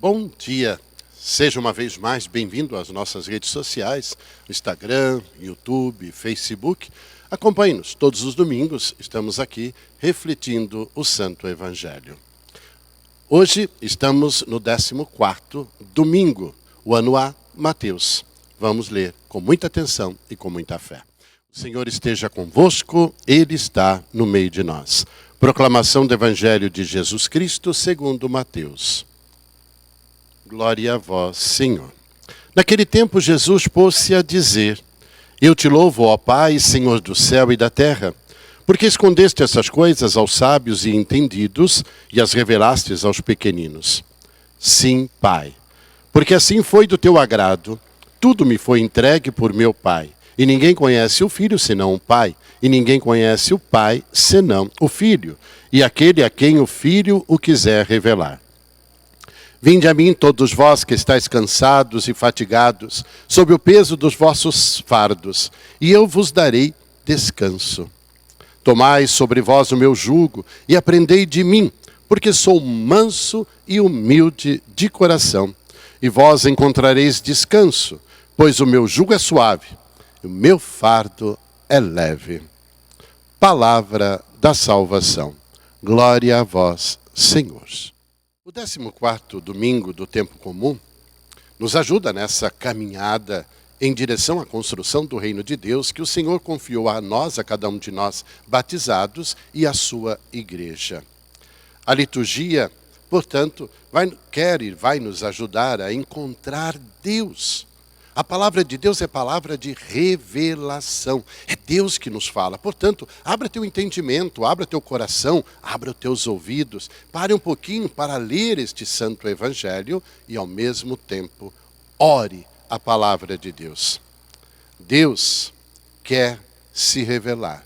Bom dia, seja uma vez mais bem-vindo às nossas redes sociais, Instagram, YouTube, Facebook. Acompanhe-nos, todos os domingos estamos aqui refletindo o Santo Evangelho. Hoje estamos no 14º domingo, o ano A, Mateus. Vamos ler com muita atenção e com muita fé. O Senhor esteja convosco, Ele está no meio de nós. Proclamação do Evangelho de Jesus Cristo segundo Mateus. Glória a vós, Senhor. Naquele tempo Jesus pôs-se a dizer: Eu te louvo, ó Pai, Senhor do céu e da terra, porque escondeste essas coisas aos sábios e entendidos e as revelastes aos pequeninos. Sim, Pai, porque assim foi do teu agrado. Tudo me foi entregue por meu Pai. E ninguém conhece o Filho senão o Pai. E ninguém conhece o Pai senão o Filho. E aquele a quem o Filho o quiser revelar. Vinde a mim todos vós que estáis cansados e fatigados, sob o peso dos vossos fardos, e eu vos darei descanso. Tomai sobre vós o meu jugo e aprendei de mim, porque sou manso e humilde de coração. E vós encontrareis descanso, pois o meu jugo é suave, e o meu fardo é leve. Palavra da salvação. Glória a vós, Senhor. O 14º domingo do tempo comum nos ajuda nessa caminhada em direção à construção do reino de Deus que o Senhor confiou a nós, a cada um de nós batizados e à sua igreja. A liturgia, portanto, vai nos ajudar a encontrar Deus. A palavra de Deus é palavra de revelação. É Deus que nos fala. Portanto, abra teu entendimento, abra teu coração, abra os teus ouvidos. Pare um pouquinho para ler este santo evangelho e, ao mesmo tempo, ore a palavra de Deus. Deus quer se revelar.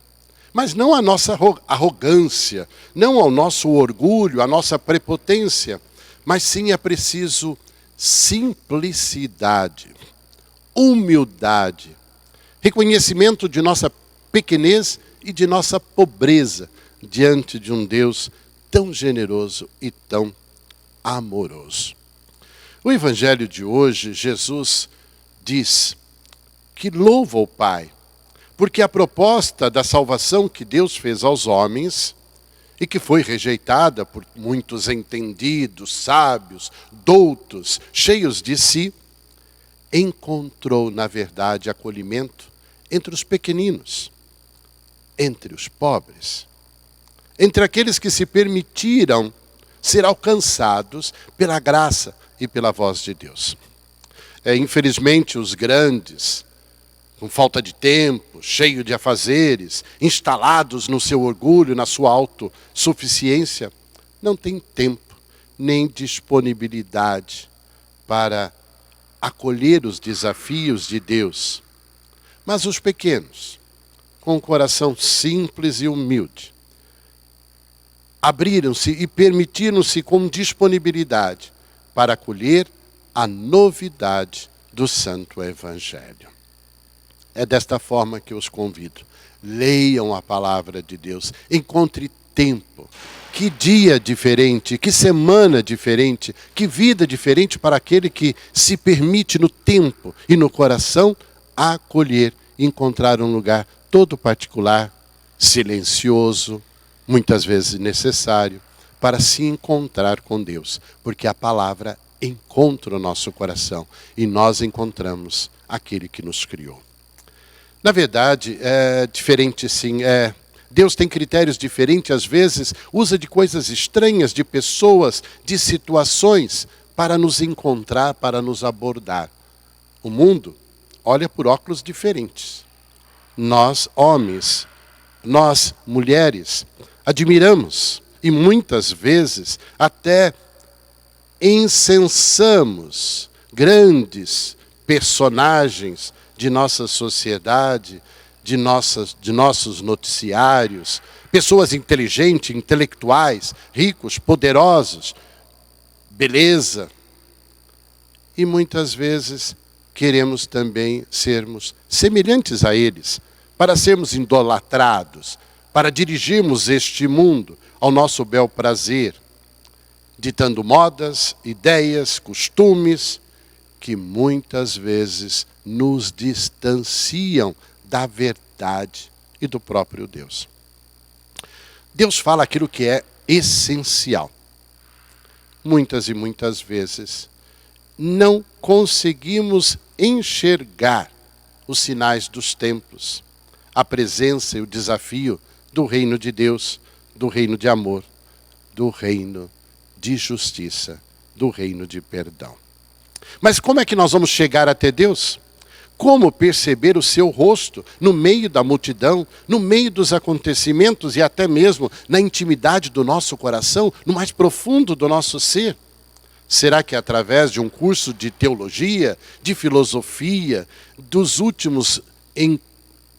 Mas não a nossa arrogância, não ao nosso orgulho, a nossa prepotência, mas sim é preciso simplicidade. Humildade, reconhecimento de nossa pequenez e de nossa pobreza diante de um Deus tão generoso e tão amoroso. O Evangelho de hoje, Jesus diz que louva o Pai, porque a proposta da salvação que Deus fez aos homens e que foi rejeitada por muitos entendidos, sábios, doutos, cheios de si, encontrou, na verdade, acolhimento entre os pequeninos, entre os pobres, entre aqueles que se permitiram ser alcançados pela graça e pela voz de Deus. Infelizmente, os grandes, com falta de tempo, cheios de afazeres, instalados no seu orgulho, na sua autossuficiência, não têm tempo nem disponibilidade para acolher os desafios de Deus. Mas os pequenos, com o coração simples e humilde, abriram-se e permitiram-se com disponibilidade para acolher a novidade do Santo Evangelho. É desta forma que eu os convido. Leiam a palavra de Deus, encontre tempo. Que dia diferente, que semana diferente, que vida diferente para aquele que se permite no tempo e no coração acolher, encontrar um lugar todo particular, silencioso, muitas vezes necessário, para se encontrar com Deus. Porque a palavra encontra o nosso coração e nós encontramos aquele que nos criou. Na verdade, é diferente sim, Deus tem critérios diferentes, às vezes usa de coisas estranhas, de pessoas, de situações, para nos encontrar, para nos abordar. O mundo olha por óculos diferentes. Nós, homens, nós, mulheres, admiramos e muitas vezes até incensamos grandes personagens de nossa sociedade, de nossos noticiários, pessoas inteligentes, intelectuais, ricos, poderosos, beleza. E muitas vezes queremos também sermos semelhantes a eles, para sermos idolatrados, para dirigirmos este mundo ao nosso bel prazer. ditando modas, ideias, costumes, que muitas vezes nos distanciam da verdade e do próprio Deus. Deus fala aquilo que é essencial. Muitas e muitas vezes não conseguimos enxergar os sinais dos tempos, a presença e o desafio do reino de Deus, do reino de amor, do reino de justiça, do reino de perdão. Mas como é que nós vamos chegar até Deus? Como perceber o seu rosto no meio da multidão, no meio dos acontecimentos e até mesmo na intimidade do nosso coração, no mais profundo do nosso ser? Será que é através de um curso de teologia, de filosofia, dos últimos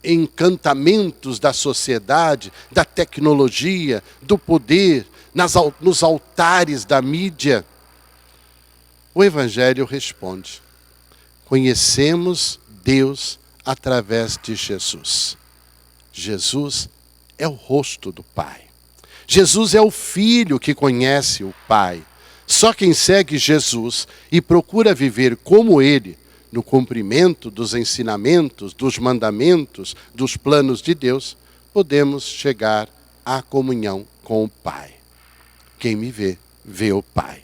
encantamentos da sociedade, da tecnologia, do poder, nos altares da mídia? O Evangelho responde: conhecemos Deus através de Jesus. Jesus é o rosto do Pai. Jesus é o Filho que conhece o Pai. Só quem segue Jesus e procura viver como Ele, no cumprimento dos ensinamentos, dos mandamentos, dos planos de Deus, podemos chegar à comunhão com o Pai. Quem me vê, vê o Pai.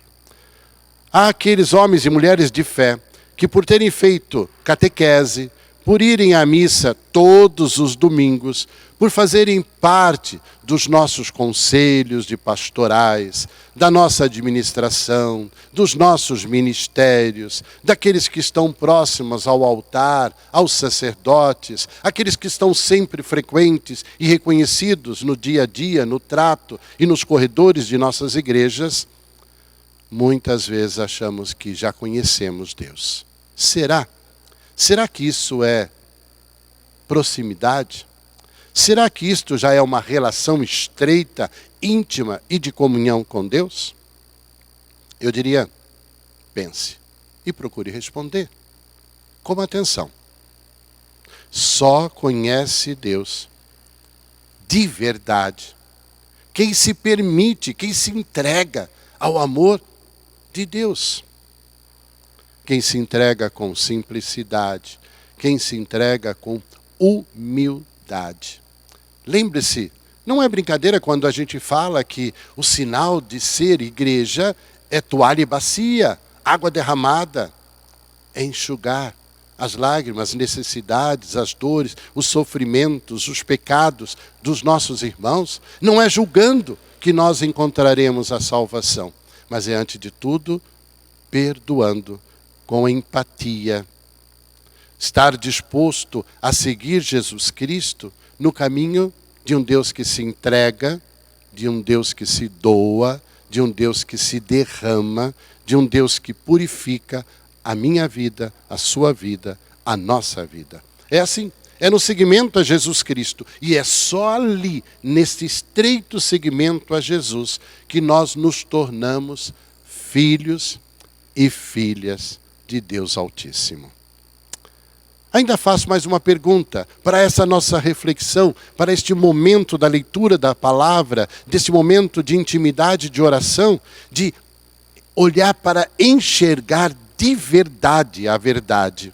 Há aqueles homens e mulheres de fé que, por terem feito catequese, por irem à missa todos os domingos, por fazerem parte dos nossos conselhos de pastorais, da nossa administração, dos nossos ministérios, daqueles que estão próximos ao altar, aos sacerdotes, aqueles que estão sempre frequentes e reconhecidos no dia a dia, no trato e nos corredores de nossas igrejas, muitas vezes achamos que já conhecemos Deus. Será? Será que isso é proximidade? Será que isto já é uma relação estreita, íntima e de comunhão com Deus? Eu diria, pense e procure responder com atenção. Só conhece Deus de verdade quem se permite, quem se entrega ao amor de Deus. Quem se entrega com simplicidade, quem se entrega com humildade. Lembre-se, não é brincadeira quando a gente fala que o sinal de ser igreja é toalha e bacia, água derramada, é enxugar as lágrimas, as necessidades, as dores, os sofrimentos, os pecados dos nossos irmãos. Não é julgando que nós encontraremos a salvação, mas é, antes de tudo, perdoando com empatia. Estar disposto a seguir Jesus Cristo no caminho de um Deus que se entrega, de um Deus que se doa, de um Deus que se derrama, de um Deus que purifica a minha vida, a sua vida, a nossa vida. É assim, é no seguimento a Jesus Cristo. E é só ali, nesse estreito seguimento a Jesus, que nós nos tornamos filhos e filhas de Deus Altíssimo. Ainda faço mais uma pergunta para essa nossa reflexão, para este momento da leitura da palavra, desse momento de intimidade, de oração, de olhar para enxergar de verdade a verdade.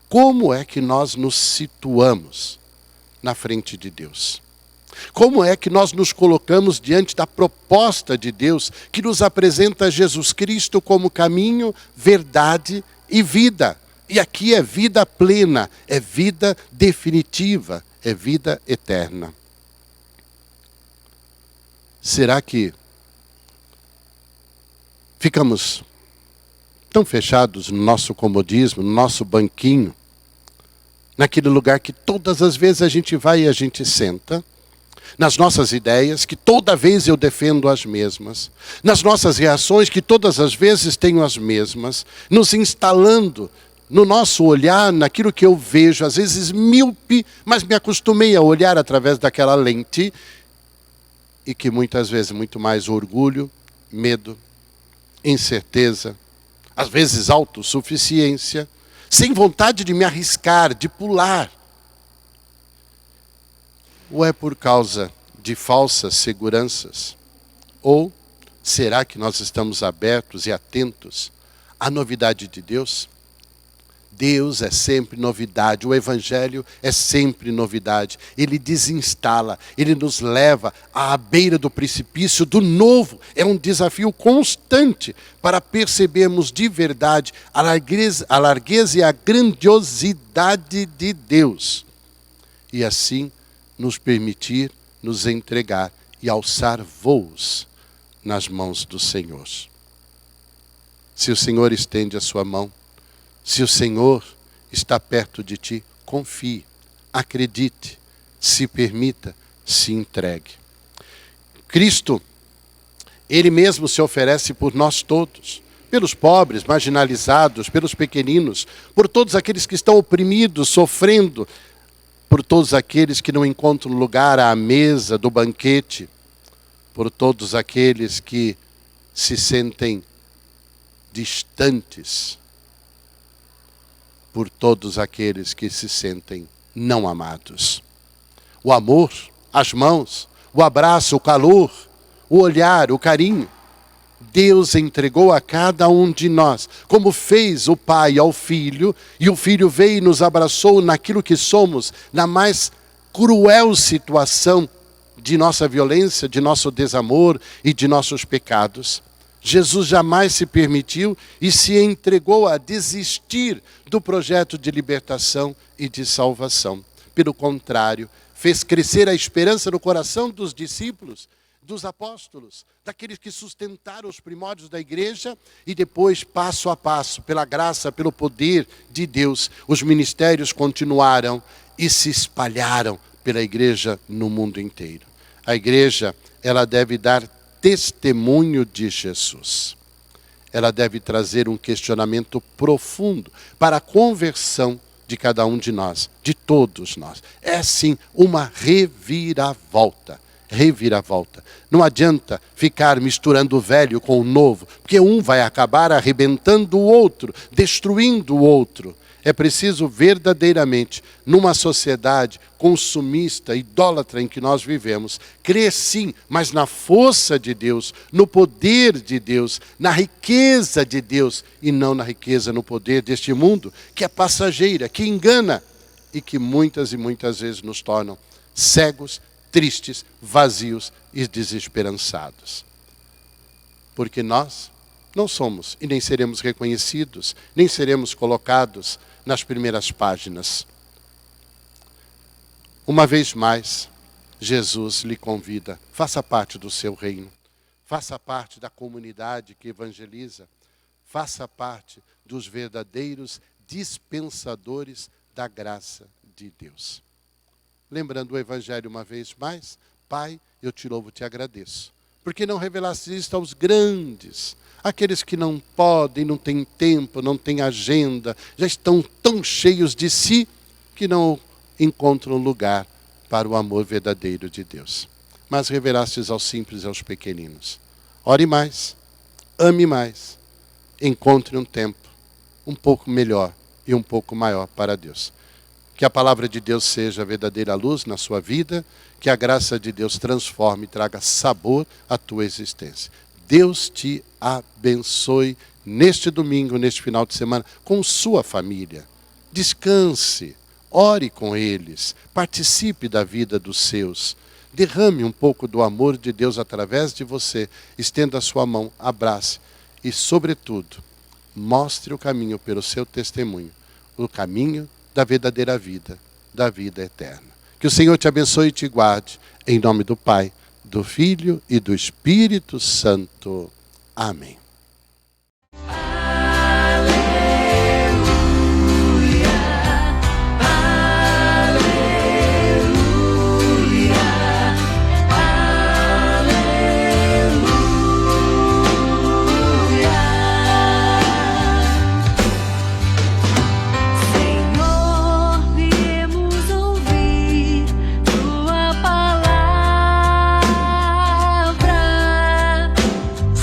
Como é que nós nos situamos na frente de Deus? Como é que nós nos colocamos diante da proposta de Deus que nos apresenta Jesus Cristo como caminho, verdade e vida? E aqui é vida plena, é vida definitiva, é vida eterna. Será que ficamos tão fechados no nosso comodismo, no nosso banquinho, naquele lugar que todas as vezes a gente vai e a gente senta, nas nossas ideias, que toda vez eu defendo as mesmas, nas nossas reações, que todas as vezes tenho as mesmas, nos instalando no nosso olhar, naquilo que eu vejo, às vezes míope, mas me acostumei a olhar através daquela lente, e que muitas vezes muito mais orgulho, medo, incerteza, às vezes autossuficiência, sem vontade de me arriscar, de pular. Ou é por causa de falsas seguranças, ou Será que nós estamos abertos e atentos à novidade de Deus? Deus é sempre novidade, o Evangelho é sempre novidade. Ele desinstala, ele nos leva à beira do precipício do novo. É um desafio constante para percebermos de verdade a largueza e a grandiosidade de Deus. E assim nos permitir nos entregar e alçar voos nas mãos do Senhor. Se o Senhor estende a sua mão, se o Senhor está perto de ti, confie, acredite, se permita, se entregue. Cristo, Ele mesmo se oferece por nós todos, pelos pobres, marginalizados, pelos pequeninos, por todos aqueles que estão oprimidos, sofrendo, por todos aqueles que não encontram lugar à mesa do banquete, por todos aqueles que se sentem distantes, por todos aqueles que se sentem não amados. O amor, as mãos, o abraço, o calor, o olhar, o carinho, Deus entregou a cada um de nós, como fez o Pai ao Filho, e o Filho veio e nos abraçou naquilo que somos, na mais cruel situação de nossa violência, de nosso desamor e de nossos pecados. Jesus jamais se permitiu e se entregou a desistir do projeto de libertação e de salvação. Pelo contrário, fez crescer a esperança no coração dos discípulos, dos apóstolos, daqueles que sustentaram os primórdios da igreja, e depois, passo a passo, pela graça, pelo poder de Deus, os ministérios continuaram e se espalharam pela igreja no mundo inteiro. A igreja, ela deve dar testemunho de Jesus. Ela deve trazer um questionamento profundo para a conversão de cada um de nós, de todos nós. É sim uma reviravolta. Reviravolta. Não adianta ficar misturando o velho com o novo, porque um vai acabar arrebentando o outro, destruindo o outro. É preciso verdadeiramente, numa sociedade consumista, idólatra em que nós vivemos, crer sim, mas na força de Deus, no poder de Deus, na riqueza de Deus, e não na riqueza, no poder deste mundo, que é passageira, que engana, e que muitas e muitas vezes nos tornam cegos, tristes, vazios e desesperançados. Porque nós não somos e nem seremos reconhecidos, nem seremos colocados nas primeiras páginas. Uma vez mais, Jesus lhe convida, faça parte do seu reino, faça parte da comunidade que evangeliza, faça parte dos verdadeiros dispensadores da graça de Deus. Lembrando o Evangelho uma vez mais, Pai, eu te louvo e te agradeço, porque não revelaste isto aos grandes, aqueles que não podem, não têm tempo, não têm agenda, já estão tão cheios de si que não encontram lugar para o amor verdadeiro de Deus. Mas revelastes aos simples e aos pequeninos. Ore mais, ame mais, encontre um tempo um pouco melhor e um pouco maior para Deus. Que a palavra de Deus seja a verdadeira luz na sua vida, que a graça de Deus transforme e traga sabor à tua existência. Deus te abençoe neste domingo, neste final de semana, com sua família. Descanse, ore com eles, participe da vida dos seus. Derrame um pouco do amor de Deus através de você, estenda a sua mão, abrace e, sobretudo, mostre o caminho pelo seu testemunho, o caminho da verdadeira vida, da vida eterna. Que o Senhor te abençoe e te guarde, em nome do Pai, do Filho e do Espírito Santo. Amém.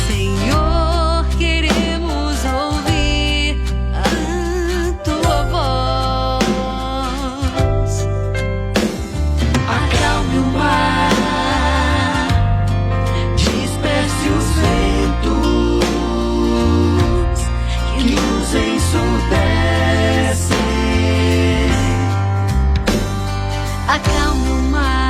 Senhor, queremos acalme o mar.